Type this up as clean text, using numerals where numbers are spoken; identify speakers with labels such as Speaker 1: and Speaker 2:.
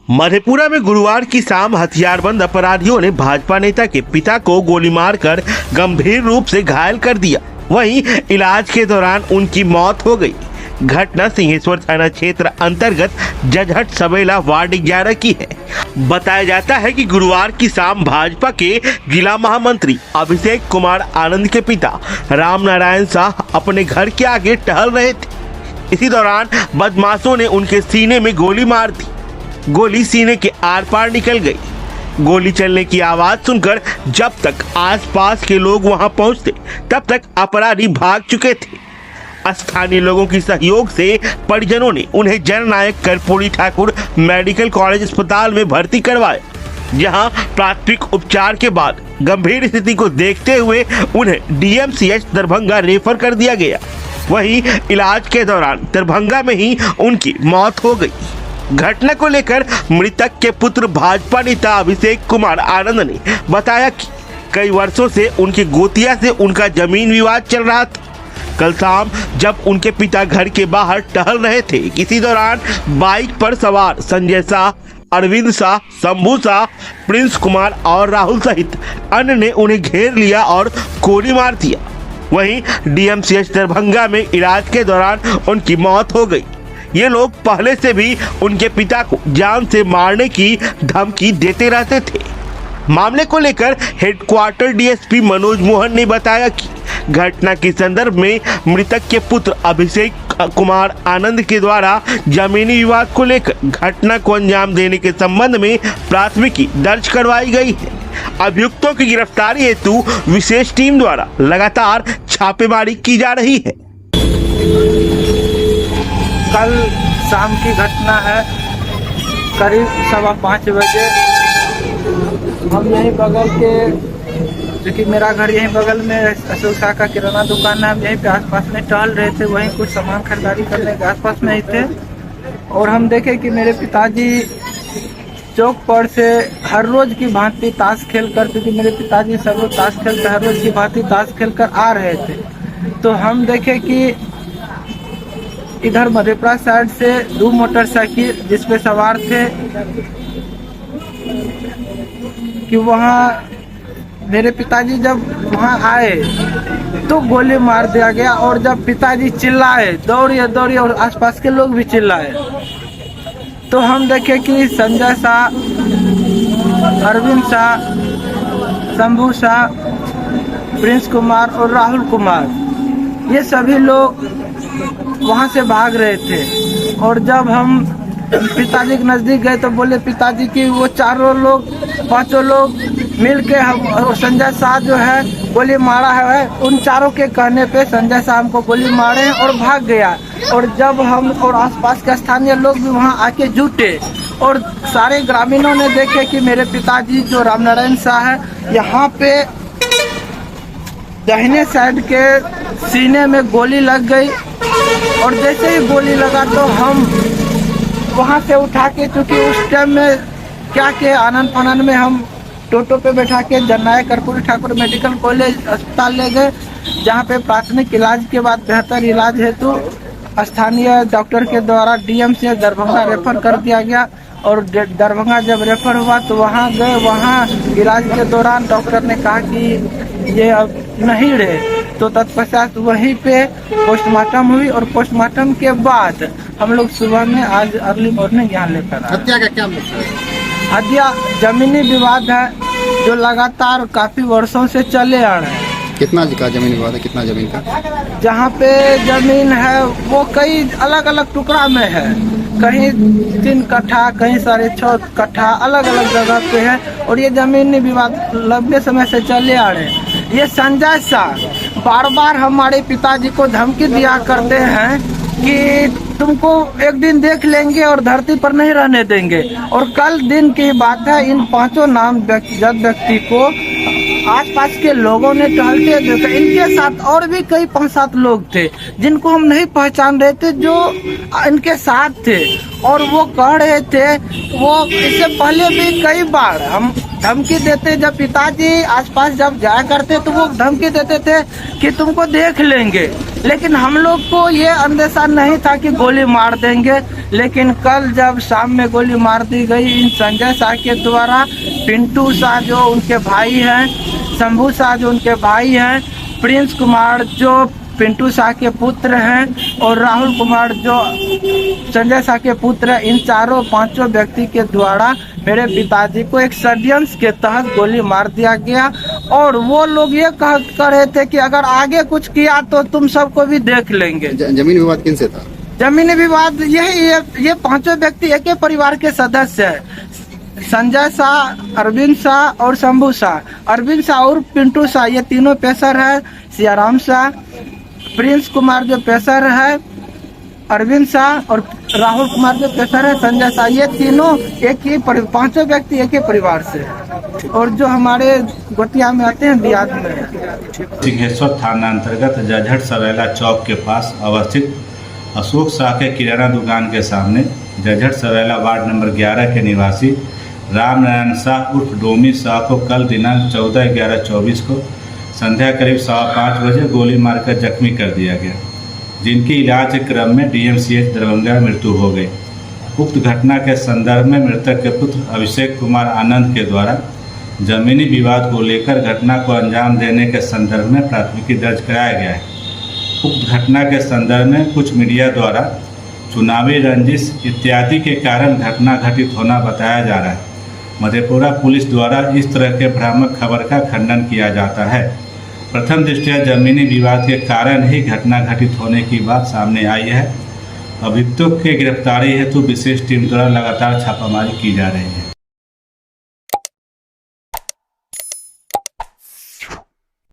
Speaker 1: मधेपुरा में गुरुवार की शाम हथियारबंद अपराधियों ने भाजपा नेता के पिता को गोली मारकर गंभीर रूप से घायल कर दिया। वहीं इलाज के दौरान उनकी मौत हो गई। घटना सिंहेश्वर थाना क्षेत्र अंतर्गत जजहट सबेला वार्ड 11 की है। बताया जाता है कि गुरुवार की शाम भाजपा के जिला महामंत्री अभिषेक कुमार आनंद के पिता राम नारायण शाह अपने घर के आगे टहल रहे थे। इसी दौरान बदमाशों ने उनके सीने में गोली मार दी। गोली सीने के आर पार निकल गई। गोली चलने की आवाज सुनकर जब तक आसपास के लोग वहां पहुंचते तब तक अपराधी भाग चुके थे। स्थानीय लोगों की सहयोग से परिजनों ने उन्हें जननायक कर्पूरी ठाकुर मेडिकल कॉलेज अस्पताल में भर्ती करवाया, जहां प्राथमिक उपचार के बाद गंभीर स्थिति को देखते हुए उन्हें डीएमसीएच दरभंगा रेफर कर दिया गया। वहीं इलाज के दौरान दरभंगा में ही उनकी मौत हो गई। घटना को लेकर मृतक के पुत्र भाजपा नेता अभिषेक कुमार आनंद ने बताया कि कई वर्षों से उनके गोतिया से उनका जमीन विवाद चल रहा था। कल शाम जब उनके पिता घर के बाहर टहल रहे थे, इसी दौरान बाइक पर सवार संजय शाह, अरविंद शाह, शंभू शाह, प्रिंस कुमार और राहुल सहित अन्य ने उन्हें घेर लिया और गोली मार दिया। वहीं डीएमसीएच दरभंगा में इलाज के दौरान उनकी मौत हो गई। ये लोग पहले से भी उनके पिता को जान से मारने की धमकी देते रहते थे। मामले को लेकर हेडक्वार्टर डीएसपी मनोज मोहन ने बताया कि घटना के संदर्भ में मृतक के पुत्र अभिषेक कुमार आनंद के द्वारा जमीनी विवाद को लेकर घटना को अंजाम देने के संबंध में प्राथमिकी दर्ज करवाई गई है। अभियुक्तों की गिरफ्तारी हेतु विशेष टीम द्वारा लगातार छापेमारी की जा रही है।
Speaker 2: कल शाम की घटना है, करीब 5:15 बजे। हम यहीं बगल के, क्योंकि मेरा घर यहीं बगल में अशोक शाह का किराना दुकान है, हम यहीं पे आसपास में टहल रहे थे। वहीं कुछ सामान खरीदारी करने के आसपास में ही थे और हम देखे कि मेरे पिताजी चौक पर से हर रोज की भांति ताश खेल कर, क्योंकि मेरे पिताजी सब रोज ताश खेलकर हर रोज की भांति ताश खेल कर आ रहे थे। तो हम देखे कि इधर मधेपुरा साइड से 2 मोटरसाइकिल जिसपे सवार थे कि वहाँ मेरे पिताजी जब वहाँ आए तो गोली मार दिया गया। और जब पिताजी चिल्लाए दौड़िए दौड़िए और आसपास के लोग भी चिल्लाए, तो हम देखे कि संजय शाह, अरविंद शाह, शंभू शाह, प्रिंस कुमार और राहुल कुमार, ये सभी लोग वहाँ से भाग रहे थे। और जब हम पिताजी के नज़दीक गए तो बोले पिताजी कि वो 5 लोग मिलके हम, संजय शाह जो है गोली मारा है। उन चारों के कहने पे संजय शाह हमको गोली मारे और भाग गया। और जब हम और आसपास के स्थानीय लोग भी वहाँ आके जुटे और सारे ग्रामीणों ने देखे कि मेरे पिताजी जो राम नारायण शाह है, यहाँ पे दाहिने साइड के सीने में गोली लग गई। और जैसे ही गोली लगा तो हम वहाँ से उठा के, चूँकि उस टाइम में क्या के आनंद फानंद में हम टोटो पे बैठा के जननायक कर्पूरी ठाकुर मेडिकल कॉलेज अस्पताल ले गए, जहाँ पे प्राथमिक इलाज के बाद बेहतर इलाज हेतु स्थानीय डॉक्टर के द्वारा डीएमसीएच दरभंगा रेफर कर दिया गया। और दरभंगा जब रेफर हुआ तो वहाँ गए, वहाँ इलाज के दौरान डॉक्टर ने कहा कि ये अब नहीं रहे, तो तत्पश्चात वहीं पे पोस्टमार्टम हुई। और पोस्टमार्टम के बाद हम लोग सुबह में आज अर्ली मॉर्निंग यहाँ लेकर आए।
Speaker 3: हत्या का क्या मतलब है?
Speaker 2: हत्या जमीनी विवाद है जो लगातार काफी वर्षों से चले आ रहे हैं।
Speaker 3: कितना का जमीन विवाद है? कितना जमीन का?
Speaker 2: जहाँ पे जमीन है वो कई अलग अलग टुकड़ा में है, कहीं 3 कट्ठा, कहीं 6.5 कट्ठा, अलग अलग जगह पे है। और ये जमीनी विवाद लंबे समय से चले आ रहे हैं। ये संजय शाह बार बार हमारे पिताजी को धमकी दिया करते हैं कि तुमको एक दिन देख लेंगे और धरती पर नहीं रहने देंगे। और कल दिन की बात है, इन 5 नामजद व्यक्ति को आसपास के लोगों ने टहलते देखा। इनके साथ और भी कई 5-7 लोग थे जिनको हम नहीं पहचान रहे थे, जो इनके साथ थे, और वो कह रहे थे, वो इससे पहले भी कई बार हम धमकी देते, जब पिताजी आसपास जब जाया करते तो वो धमकी देते थे कि तुमको देख लेंगे, लेकिन हम लोग को ये अंदेशा नहीं था कि गोली मार देंगे। लेकिन कल जब शाम में गोली मार दी गई इन संजय शाह के द्वारा, पिंटू शाह जो उनके भाई हैं, शंभू शाह जो उनके भाई हैं, प्रिंस कुमार जो पिंटू शाह के पुत्र हैं, और राहुल कुमार जो संजय शाह के पुत्र हैं, इन 4-5 व्यक्ति के द्वारा मेरे पिताजी को एक षड्यंत्र के तहत गोली मार दिया गया। और वो लोग ये कह रहे थे कि अगर आगे कुछ किया तो तुम सबको भी देख लेंगे।
Speaker 3: जमीन विवाद किन से था?
Speaker 2: जमीनी विवाद ये 5 व्यक्ति एक ही परिवार के सदस्य हैं, संजय शाह, अरविंद शाह और शंभू शाह। अरविंद शाह और पिंटू शाह ये तीनों पेशर है। सियाराम शाह, प्रिंस कुमार जो पेशर है, अरविंद शाह और राहुल कुमार जो पेशर है, संजय शाह, ये तीनों एक ही 5 व्यक्ति एक ही परिवार से, और जो हमारे गोतिया में आते हैं दियाद में।
Speaker 4: सिंहेश्वर थाना अंतर्गत जझट सरेला चौक के पास अवस्थित अशोक शाह के किराना दुकान के सामने जझट सरेला वार्ड नंबर 11 के निवासी राम नारायण शाह उर्फ डोमी शाह को कल दिनांक 14/11/24 को संध्या करीब 5:15 बजे गोली मारकर जख्मी कर दिया गया, जिनकी इलाज के क्रम में DMCH दरभंगा में मृत्यु हो गई। उक्त घटना के संदर्भ में मृतक के पुत्र अभिषेक कुमार आनंद के द्वारा जमीनी विवाद को लेकर घटना को अंजाम देने के संदर्भ में प्राथमिकी दर्ज कराया गया है। उक्त घटना के संदर्भ में कुछ मीडिया द्वारा चुनावी रंजिश इत्यादि के कारण घटना घटित होना बताया जा रहा है। मधेपुरा पुलिस द्वारा इस तरह के भ्रामक खबर का खंडन किया जाता है। प्रथम दृष्टया जमीनी विवाद के कारण ही घटना घटित होने की बात सामने आई है। अभियुक्तों के गिरफ्तारी हेतु विशेष टीम द्वारा लगातार छापामारी की जा रही है।